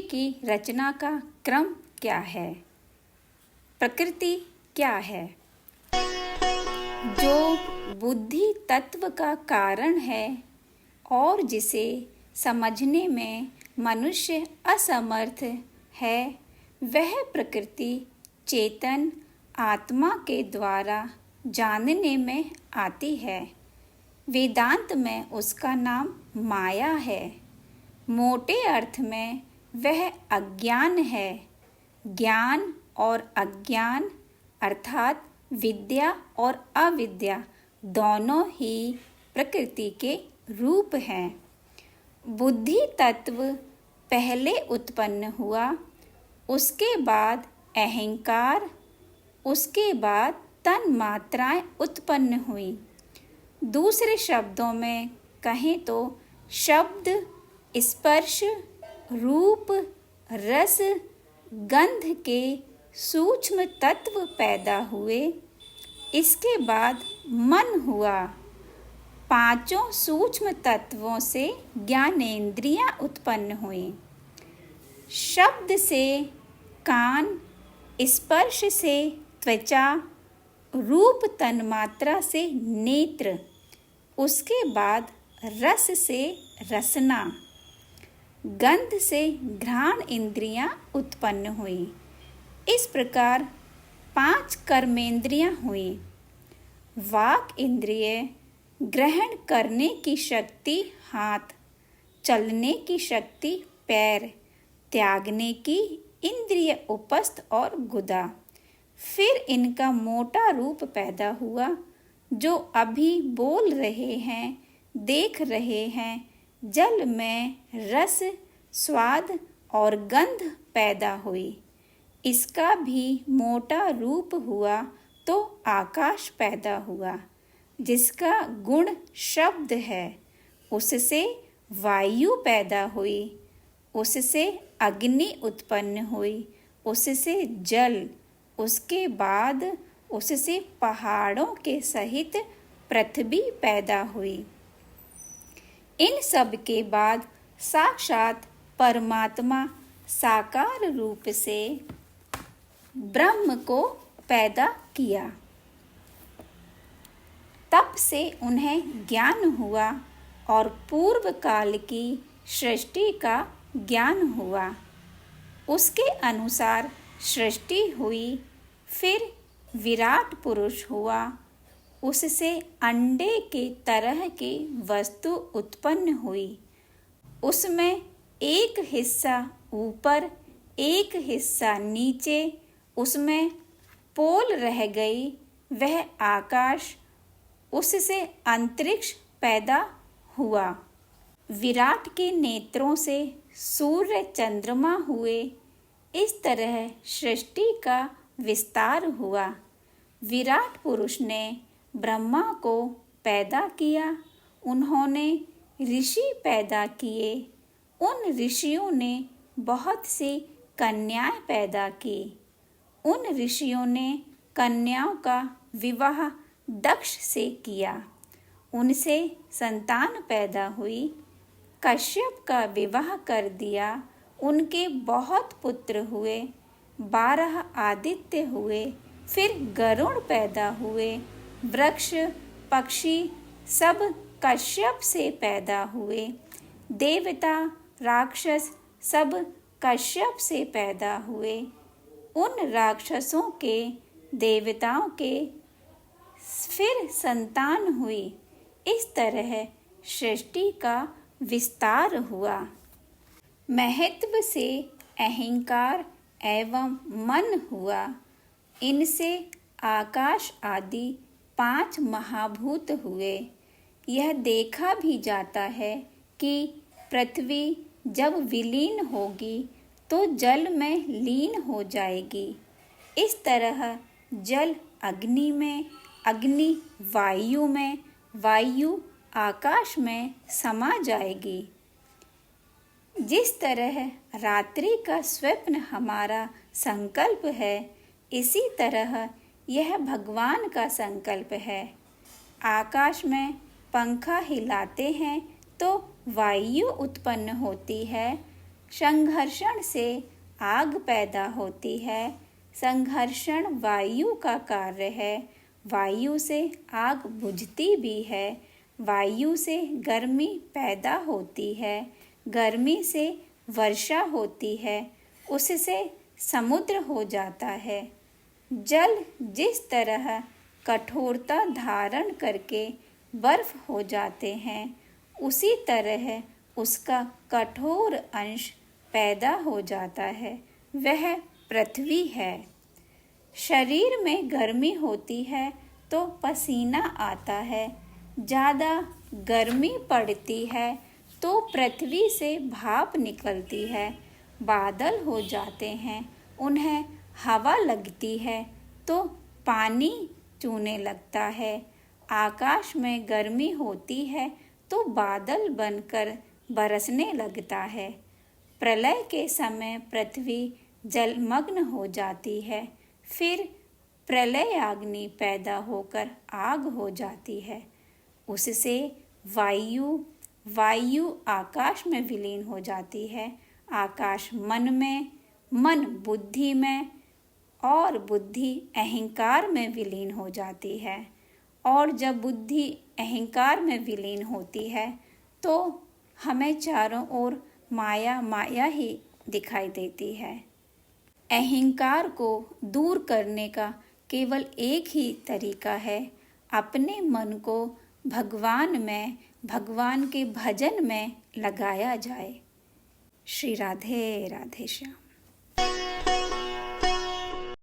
की रचना का क्रम क्या है? प्रकृति क्या है? जो बुद्धि तत्व का कारण है और जिसे समझने में मनुष्य असमर्थ है, वह प्रकृति चेतन आत्मा के द्वारा जानने में आती है। वेदांत में उसका नाम माया है। मोटे अर्थ में वह अज्ञान है। ज्ञान और अज्ञान अर्थात विद्या और अविद्या दोनों ही प्रकृति के रूप हैं। बुद्धि तत्व पहले उत्पन्न हुआ, उसके बाद अहंकार, उसके बाद तन्मात्राएं उत्पन्न हुई। दूसरे शब्दों में कहें तो शब्द, स्पर्श, रूप, रस, गंध के सूक्ष्म तत्व पैदा हुए। इसके बाद मन हुआ। पांचों सूक्ष्म तत्वों से ज्ञानेंद्रियां उत्पन्न हुई। शब्द से कान, स्पर्श से त्वचा, रूप तन्मात्रा से नेत्र, उसके बाद रस से रसना, गंध से घ्राण इंद्रियां उत्पन्न हुई। इस प्रकार 5 कर्मेंद्रियां हुई। वाक इंद्रिय ग्रहण करने की शक्ति हाथ, चलने की शक्ति पैर, त्यागने की इंद्रिय उपस्थ और गुदा। फिर इनका मोटा रूप पैदा हुआ, जो अभी बोल रहे हैं, देख रहे हैं। जल में रस, स्वाद और गंध पैदा हुई। इसका भी मोटा रूप हुआ तो आकाश पैदा हुआ, जिसका गुण शब्द है। उससे वायु पैदा हुई, उससे अग्नि उत्पन्न हुई, उससे जल, उसके बाद उससे पहाड़ों के सहित पृथ्वी पैदा हुई। इन सब के बाद साक्षात परमात्मा साकार रूप से ब्रह्म को पैदा किया। तब से उन्हें ज्ञान हुआ और पूर्व काल की सृष्टि का ज्ञान हुआ। उसके अनुसार सृष्टि हुई। फिर विराट पुरुष हुआ। उससे अंडे के तरह की वस्तु उत्पन्न हुई। उसमें एक हिस्सा ऊपर, एक हिस्सा नीचे, उसमें पोल रह गई, वह आकाश। उससे अंतरिक्ष पैदा हुआ। विराट के नेत्रों से सूर्य चंद्रमा हुए। इस तरह सृष्टि का विस्तार हुआ। विराट पुरुष ने ब्रह्मा को पैदा किया। उन्होंने ऋषि पैदा किए। उन ऋषियों ने बहुत सी कन्याएं पैदा की। उन ऋषियों ने कन्याओं का विवाह दक्ष से किया। उनसे संतान पैदा हुई। कश्यप का विवाह कर दिया। उनके बहुत पुत्र हुए। 12 आदित्य हुए। फिर गरुड़ पैदा हुए। वृक्ष, पक्षी सब कश्यप से पैदा हुए। देवता, राक्षस सब कश्यप से पैदा हुए। उन राक्षसों के, देवताओं के फिर संतान हुई। इस तरह सृष्टि का विस्तार हुआ। महत्व से अहंकार एवं मन हुआ। इनसे आकाश आदि 5 महाभूत हुए। यह देखा भी जाता है कि पृथ्वी जब विलीन होगी तो जल में लीन हो जाएगी। इस तरह जल अग्नि में, अग्नि वायु में, वायु आकाश में समा जाएगी। जिस तरह रात्रि का स्वप्न हमारा संकल्प है, इसी तरह यह भगवान का संकल्प है। आकाश में पंखा हिलाते हैं तो वायु उत्पन्न होती है। संघर्षण से आग पैदा होती है। संघर्षण वायु का कार्य है। वायु से आग बुझती भी है। वायु से गर्मी पैदा होती है। गर्मी से वर्षा होती है। उससे समुद्र हो जाता है। जल जिस तरह कठोरता धारण करके बर्फ हो जाते हैं, उसी तरह उसका कठोर अंश पैदा हो जाता है, वह पृथ्वी है। शरीर में गर्मी होती है तो पसीना आता है। ज़्यादा गर्मी पड़ती है तो पृथ्वी से भाप निकलती है। बादल हो जाते हैं, उन्हें हवा लगती है तो पानी चूने लगता है। आकाश में गर्मी होती है तो बादल बनकर बरसने लगता है। प्रलय के समय पृथ्वी जलमग्न हो जाती है। फिर प्रलयाग्नि पैदा होकर आग हो जाती है। उससे वायु आकाश में विलीन हो जाती है। आकाश मन में, मन बुद्धि में और बुद्धि अहंकार में विलीन हो जाती है। और जब बुद्धि अहंकार में विलीन होती है तो हमें चारों ओर माया ही दिखाई देती है। अहंकार को दूर करने का केवल एक ही तरीका है, अपने मन को भगवान में, भगवान के भजन में लगाया जाए। श्री राधे राधे श्याम।